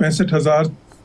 65,000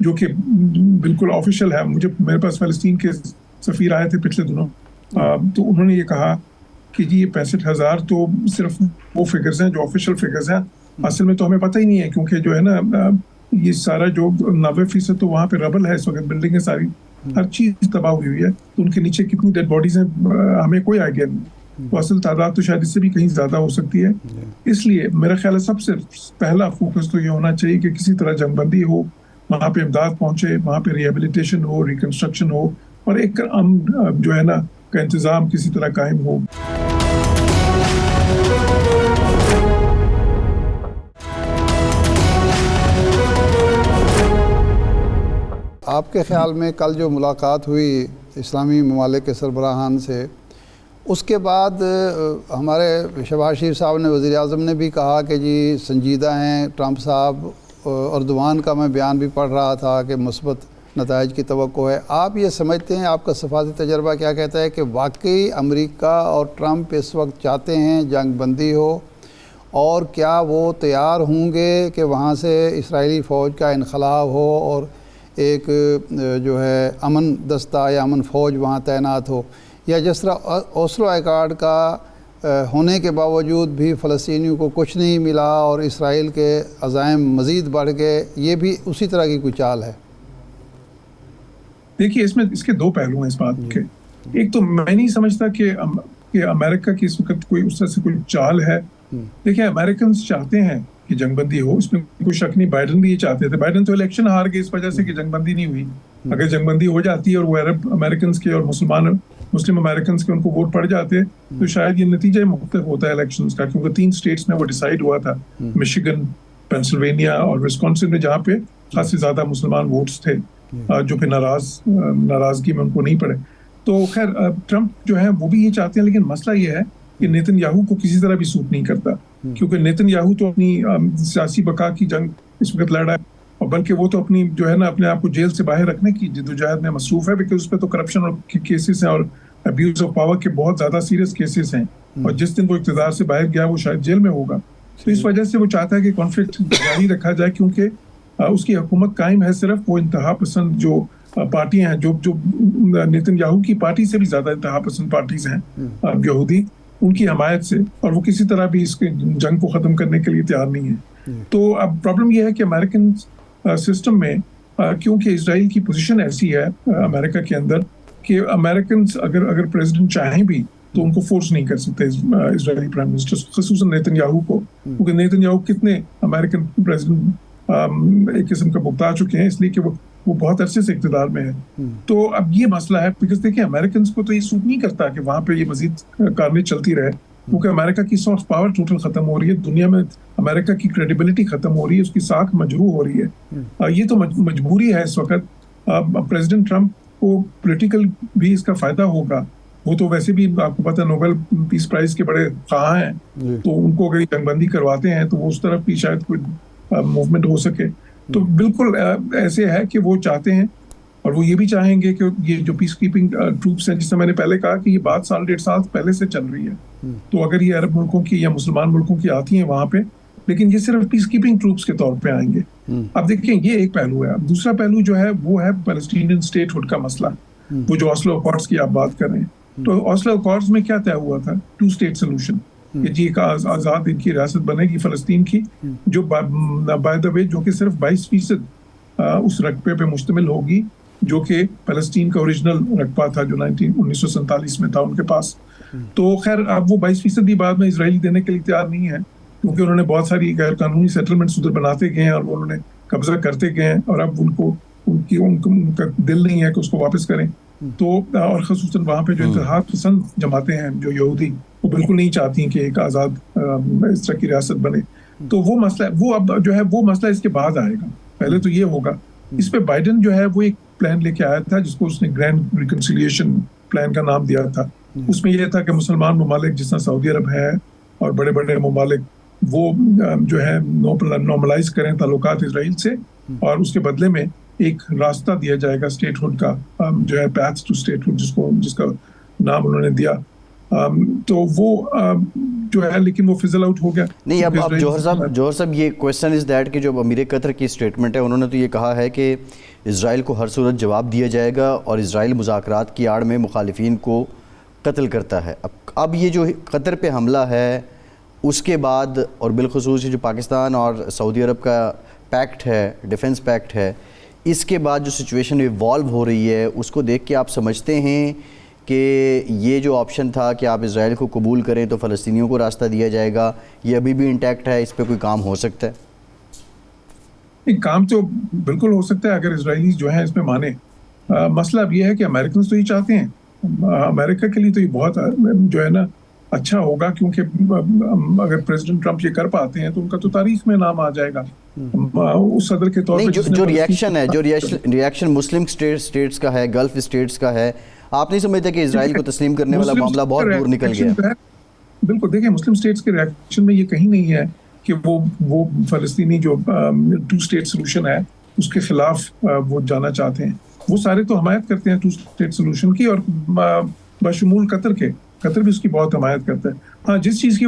جو کہ بالکل آفیشیل ہے. میرے پاس فلسطین کے سفیر آئے تھے پچھلے دنوں, تو انہوں نے یہ کہا کہ جی یہ 65,000 تو صرف وہ فگرز ہیں جو آفیشیل فگرز ہیں, اصل میں تو ہمیں پتہ ہی نہیں ہے, کیونکہ جو ہے نا یہ سارا جو 90% تو وہاں پہ ربل ہے اس وقت, بلڈنگیں ساری, ہر چیز تباہ ہوئی ہے, تو ان کے نیچے کتنی ڈیڈ باڈیز ہیں ہمیں کوئی آئیڈیا نہیں, تو اصل تعداد تو شاید اس سے بھی کہیں زیادہ ہو سکتی ہے. اس لیے میرا خیال ہے سب سے پہلا فوکس تو یہ ہونا چاہیے کہ کسی طرح جنگ بندی ہو, وہاں پہ امداد پہنچے, وہاں پہ ریہیبلیٹیشن ہو, ریکنسٹرکشن ہو, اور ایک جو ہے نا کا انتظام کسی طرح قائم ہو. آپ کے خیال میں کل جو ملاقات ہوئی اسلامی ممالک کے سربراہان سے, اس کے بعد ہمارے شہباز شریف صاحب نے, وزیر اعظم نے بھی کہا کہ جی سنجیدہ ہیں ٹرمپ صاحب, اردوان کا میں بیان بھی پڑھ رہا تھا کہ مثبت نتائج کی توقع ہے. آپ یہ سمجھتے ہیں, آپ کا سفارتی تجربہ کیا کہتا ہے کہ واقعی امریکہ اور ٹرمپ اس وقت چاہتے ہیں جنگ بندی ہو, اور کیا وہ تیار ہوں گے کہ وہاں سے اسرائیلی فوج کا انخلا ہو اور ایک جو ہے امن دستہ یا امن فوج وہاں تعینات ہو, یا جس طرح اوسلو ایکارڈ کا ہونے کے باوجود بھی فلسطینیوں کو کچھ نہیں ملا اور اسرائیل کے عزائم مزید بڑھ گئے, یہ بھی اسی طرح کی کوئی چال ہے؟ دیکھیے اس کے دو پہلو ہیں اس بات کے. ایک تو میں نہیں سمجھتا کہ امریکہ کی اس وقت کوئی اس طرح سے کوئی چال ہے. دیکھیں امریکنز چاہتے ہیں کہ جنگ بندی ہو, اس میں کوئی شک نہیں. بائیڈن بھی یہ چاہتے تھے, بائیڈن تو الیکشن ہار گئے اس وجہ سے کہ جنگ بندی نہیں ہوئی. اگر جنگ بندی ہو جاتی اور وہ عرب امریکنز کے اور مسلم امریکنز کے ان کو ووٹ پڑ جاتے تو شاید یہ نتیجہ مختلف ہوتا ہے الیکشنز کا, کیونکہ 3 اسٹیٹس میں وہ ڈیسائیڈ ہوا تھا, مشیگن, پینسلوینیا اور وسکونسن میں, جہاں پہ خاصی زیادہ مسلمان ووٹس تھے جو پھر ناراضگی میں ان کو نہیں پڑے. تو خیر ٹرمپ جو ہے وہ بھی یہ چاہتے ہیں, لیکن مسئلہ یہ ہے کہ نیتن یاہو کو کسی طرح بھی سوٹ نہیں کرتا, کیونکہ نیتن یاہو تو اپنی سیاسی بقا کی جنگ اس وقت لڑ رہا ہے, اور بلکہ وہ تو اپنی جو ہے نا اپنے آپ کو جیل سے باہر رکھنے کی جدوجہد میں مصروف ہے, بیکاز اس پہ تو کرپشن اور کیسز ہیں اور ابیوز آف پاور کے بہت زیادہ سیریس کیسز ہیں, اور جس دن وہ اقتدار سے باہر گیا وہ شاید جیل میں ہوگا. تو اس وجہ سے وہ چاہتا ہے کہ کانفلکٹ جاری رکھا جائے, کیونکہ اس کی حکومت قائم ہے صرف وہ انتہا پسند جو پارٹیاں ہیں, جو نیتن یاہو کی پارٹی سے بھی زیادہ انتہا پسند پارٹیز ہیں یہودی, ان کی حمایت سے, اور وہ کسی طرح بھی اس کے جنگ کو ختم کرنے کے لیے تیار نہیں ہے. تو اب پرابلم یہ ہے کہ امریکن سسٹم میں کیونکہ اسرائیل کی پوزیشن ایسی ہے امریکہ کے اندر کہ امریکنز اگر پریزیڈنٹ چاہیں بھی تو ان کو فورس نہیں کر سکتے اسرائیلی پرائم منسٹر, خصوصاً نیتن یاہو کو, کیونکہ نیتن یاہو کتنے امریکن پریزیڈنٹ ایک قسم کا بھگتا چکے ہیں, اس لیے کہ وہ بہت عرصے سے اقتدار میں ہے. تو اب یہ مسئلہ ہے, بیکاز دیکھیں امریکنز کو تو یہ سوٹ نہیں کرتا کہ وہاں پہ یہ مزید کارروائی چلتی رہے, کیونکہ امریکہ کی سافٹ پاور ٹوٹل ختم ہو رہی ہے, دنیا میں امریکہ کی کریڈیبلٹی ختم ہو رہی ہے, اس کی ساکھ مجروح ہو رہی ہے. یہ تو مجبوری ہے اس وقت. پریزیڈنٹ ٹرمپ کو پولیٹیکل بھی اس کا فائدہ ہوگا, وہ تو ویسے بھی آپ کو پتہ نوبل پیس پرائز کے بڑے خواہاں ہیں, تو ان کو اگر جنگ بندی کرواتے ہیں تو وہ اس طرف بھی شاید کوئی موومنٹ ہو سکے. تو بالکل ایسے ہے کہ وہ چاہتے ہیں, اور وہ یہ بھی چاہیں گے کہ یہ جو پیس کیپنگ ٹروپس ہیں, جس سے میں نے پہلے کہا کہ یہ بات 1.5 سال پہلے سے چل رہی ہے, تو اگر یہ عرب ملکوں کی یا مسلمان ملکوں کی آتی ہیں وہاں پہ, لیکن یہ صرف پیس کیپنگ ٹروپس کے طور پہ آئیں گے. اب دیکھیں یہ ایک پہلو ہے. اب دوسرا پہلو جو ہے وہ ہے پیلسٹینین اسٹیٹ ہوڈ کا مسئلہ, وہ جو اوسلو اکارڈز کی آپ بات کر رہے ہیں. تو اوسلو اکارڈز میں کیا طے ہوا تھا؟ 2 اسٹیٹ سولوشن, کہ جی ایک آزاد ان کی ریاست بنے گی فلسطین کی, جو بائی دا وے جو کہ صرف 22% اس رقبے پہ مشتمل ہوگی جو کہ فلسطین کا اوریجنل رقبہ تھا جو 1947 میں تھا ان کے پاس. تو خیر اب وہ 22% بھی بعد میں اسرائیلی دینے کے لیے تیار نہیں ہے, کیونکہ انہوں نے بہت ساری غیر قانونی سیٹلمنٹس ادھر بناتے گئے ہیں اور انہوں نے قبضہ کرتے گئے ہیں, اور اب ان کا دل نہیں ہے کہ اس کو واپس کریں. تو اور خصوصاً وہاں پہ جو اتحاد پسند جماعتیں ہیں جو یہودی, وہ بالکل نہیں چاہتی ہیں کہ ایک آزاد اس طرح کی ریاست بنے. تو وہ مسئلہ وہ اب جو ہے وہ مسئلہ اس کے بعد آئے گا, پہلے تو یہ ہوگا. اس پہ بائیڈن جو ہے وہ ایک پلان لے کے آیا تھا جس کو اس نے گرینڈ ریکنسیلیشن پلان کا نام دیا تھا. اس میں یہ تھا کہ مسلمان ممالک جس طرح سعودی عرب ہے اور بڑے بڑے ممالک وہ جو ہے نارملائز کریں تعلقات اسرائیل سے, اور اس کے بدلے میں ایک راستہ دیا جائے گا اسٹیٹ ہوڈ کا, جو ہے پیتھ ٹو اسٹیٹ ہوڈ جس کا نام انہوں نے دیا. تو وہ جو ہے لیکن وہ فضل آؤٹ ہو گیا. نہیں اب جوہر صاحب یہ کویسچن از دیٹ کہ جو امیر قطر کی اسٹیٹمنٹ ہے انہوں نے تو یہ کہا ہے کہ اسرائیل کو ہر صورت جواب دیا جائے گا اور اسرائیل مذاکرات کی آڑ میں مخالفین کو قتل کرتا ہے. اب یہ جو قطر پہ حملہ ہے اس کے بعد اور بالخصوص جو پاکستان اور سعودی عرب کا پیکٹ ہے, ڈیفنس پیکٹ ہے, اس کے بعد جو سچویشن ایوالو ہو رہی ہے اس کو دیکھ کے آپ سمجھتے ہیں کہ یہ جو آپشن تھا کہ آپ اسرائیل کو قبول کریں تو فلسطینیوں کو راستہ دیا جائے گا, یہ ابھی بھی انٹیکٹ ہے, اس پہ کوئی کام ہو سکتا ہے؟ ایک کام تو بالکل ہو سکتا ہے اگر اسرائیلی جو ہیں اس میں مانے. مسئلہ اب یہ ہے کہ امریکنز تو یہ چاہتے ہیں, امریکہ کے لیے تو یہ بہت جو ہے نا اچھا ہوگا, کیونکہ اگر پریزیڈنٹ ٹرمپ یہ کر پاتے ہیں تو ان کا تو تاریخ میں نام آ جائے گا اس صدر کے طور پہ. جو ریئیکشن ہے, جو ریئیکشن مسلم اسٹیٹس کا ہے, گلف اسٹیٹس کا ہے, آپ نہیں سمجھتے کہ اسرائیل کو تسلیم کرنے والا معاملہ بہت دور نکل گیا؟ بالکل, دیکھیں مسلم اسٹیٹس کے ریئیکشن میں یہ کہیں نہیں ہے کہ وہ فلسطینی جو 2 اسٹیٹ سولوشن ہے اس کے خلاف وہ جانا چاہتے ہیں. وہ سارے تو حمایت کرتے ہیں 2 اسٹیٹ سولوشن کی, اور بشمول قطر بھی اس کی بہت حمایت کرتا ہے. ہاں, جس چیز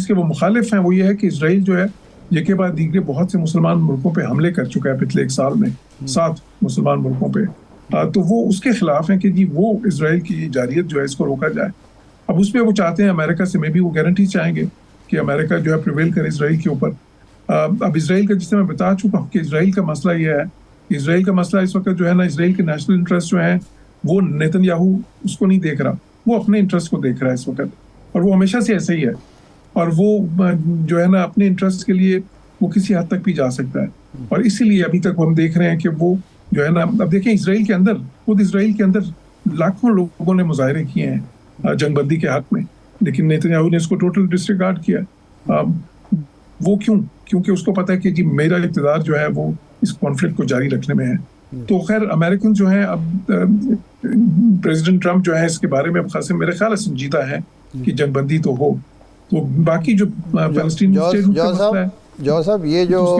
کے وہ مخالف ہیں وہ یہ ہے کہ اسرائیل جو ہے یہ کے بعد دیگر بہت سے مسلمان ملکوں پہ حملے کر چکا ہے پچھلے 1 سال میں 7 مسلمان ملکوں پہ, تو وہ اس کے خلاف ہیں کہ جی وہ اسرائیل کی جارحیت جو ہے اس کو روکا جائے. اب اس پہ وہ چاہتے ہیں امریکہ سے, میں بھی وہ گارنٹی چاہیں گے کہ امریکہ جو ہے پریویل کرے اسرائیل کے اوپر. اب اسرائیل کا, جس سے میں بتا چکا ہوں کہ اسرائیل کا مسئلہ یہ ہے, اسرائیل کا مسئلہ اس وقت جو ہے نا, اسرائیل کے نیشنل انٹرسٹ جو ہیں وہ نیتن یاہو اس کو نہیں دیکھ رہا, وہ اپنے انٹرسٹ کو دیکھ رہا ہے اس وقت, اور وہ ہمیشہ سے ایسے ہی ہے, اور وہ جو ہے نا اپنے انٹرسٹ کے لیے وہ کسی حد تک بھی جا سکتا ہے. اور اسی لیے ابھی تک ہم دیکھ رہے ہیں کہ وہ جو ہے نا, اب دیکھیں اسرائیل کے اندر لاکھوں لوگوں نے مظاہرے کیے ہیں جنگ بندی کے حق میں, لیکن نیتن یاہو نے اس کو ٹوٹل ڈسریگارڈ کیا. وہ کیونکہ اس کو پتا ہے کہ جی میرا اقتدار جو ہے وہ اس کانفلکٹ کو جاری رکھنے میں ہے. تو خیر امریکن جو ہیں, اب پریزیڈنٹ ٹرمپ جو ہے اس کے بارے میں خاصے میرے خیال سے سنجیدہ ہیں کہ جنگ بندی تو ہو. تو باقی جو فلسطین جوہر صاحب, یہ جو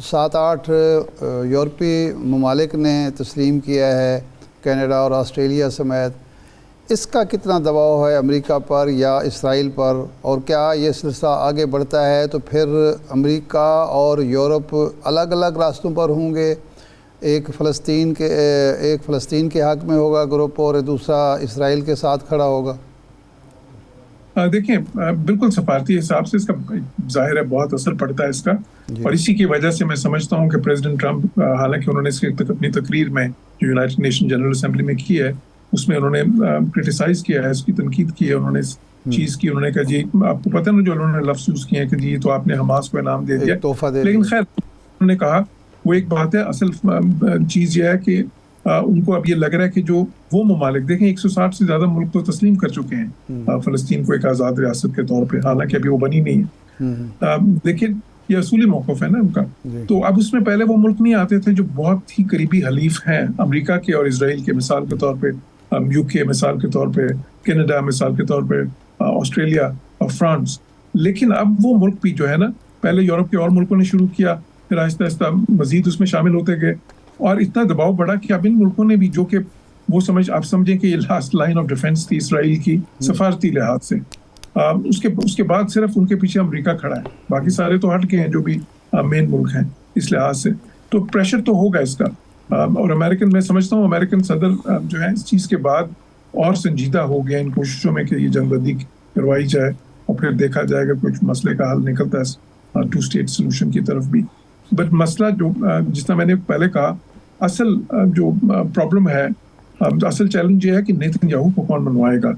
7-8 یورپی ممالک نے تسلیم کیا ہے, کینیڈا اور آسٹریلیا سمیت, اس کا کتنا دباؤ ہے امریکہ پر یا اسرائیل پر, اور کیا یہ سلسلہ آگے بڑھتا ہے تو پھر امریکہ اور یورپ الگ الگ راستوں پر ہوں گے؟ ایک فلسطین کے حق میں ہوگا گروپ اور دوسرا اسرائیل کے ساتھ کھڑا ہوگا. دیکھیں بالکل سفارتی حساب سے اس کا ظاہر ہے بہت اثر پڑتا ہے اس کا, اور اسی کی وجہ سے میں سمجھتا ہوں کہ پریزیڈنٹ ٹرمپ, حالانکہ انہوں نے اس کی اپنی تقریر میں جو یونائٹڈ نیشن جنرل اسمبلی میں کی ہے اس میں انہوں نے کرٹیسائز کیا ہے, اس کی تنقید کی ہے انہوں نے اس چیز کی. انہوں نے کہا جی آپ کو پتہ نا جو انہوں نے لفظ یوز کیے ہیں کہ جی تو آپ نے حماس کو انعام دے دیا, لیکن خیر انہوں نے کہا وہ ایک بات ہے. اصل چیز یہ ہے کہ ان کو اب یہ لگ رہا ہے کہ جو وہ ممالک, دیکھیں 160 سے زیادہ ملک تو تسلیم کر چکے ہیں فلسطین کو ایک آزاد ریاست کے طور پہ, حالانکہ ابھی وہ بنی نہیں ہے, لیکن یہ اصولی موقف ہے نا ان کا. تو اب اس میں پہلے وہ ملک نہیں آتے تھے جو بہت ہی قریبی حلیف ہیں امریکہ کے اور اسرائیل کے, مثال کے طور پہ UK مثال کے طور پہ, کینیڈا مثال کے طور پہ, آسٹریلیا اور فرانس. لیکن اب وہ ملک بھی جو ہے نا, پہلے یورپ کے اور ملکوں نے شروع کیا, پھر آہستہ آہستہ مزید اس میں شامل ہوتے گئے, اور اتنا دباؤ بڑھا کہ اب ان ملکوں نے بھی, جو کہ وہ آپ سمجھیں کہ یہ لاسٹ لائن آف ڈیفنس تھی اسرائیل کی سفارتی لحاظ سے, اس کے بعد صرف ان کے پیچھے امریکہ کھڑا ہے, باقی سارے تو ہٹ کے ہیں جو بھی مین ملک ہیں اس لحاظ سے. تو پریشر تو ہوگا اس کا, اور امریکن, میں سمجھتا ہوں امریکن صدر جو ہے اس چیز کے بعد اور سنجیدہ ہو گیا ان کوششوں میں کہ یہ جنگ بندی کروائی جائے, اور پھر دیکھا جائے گا کچھ مسئلے کا حل نکلتا ہے 2 اسٹیٹ سولوشن کی طرف بھی. بٹ مسئلہ جو جس طرح میں نے پہلے کہا, اصل جو پرابلم ہے, اصل چیلنج یہ ہے کہ نیتن یاہو کو کون منوائے گا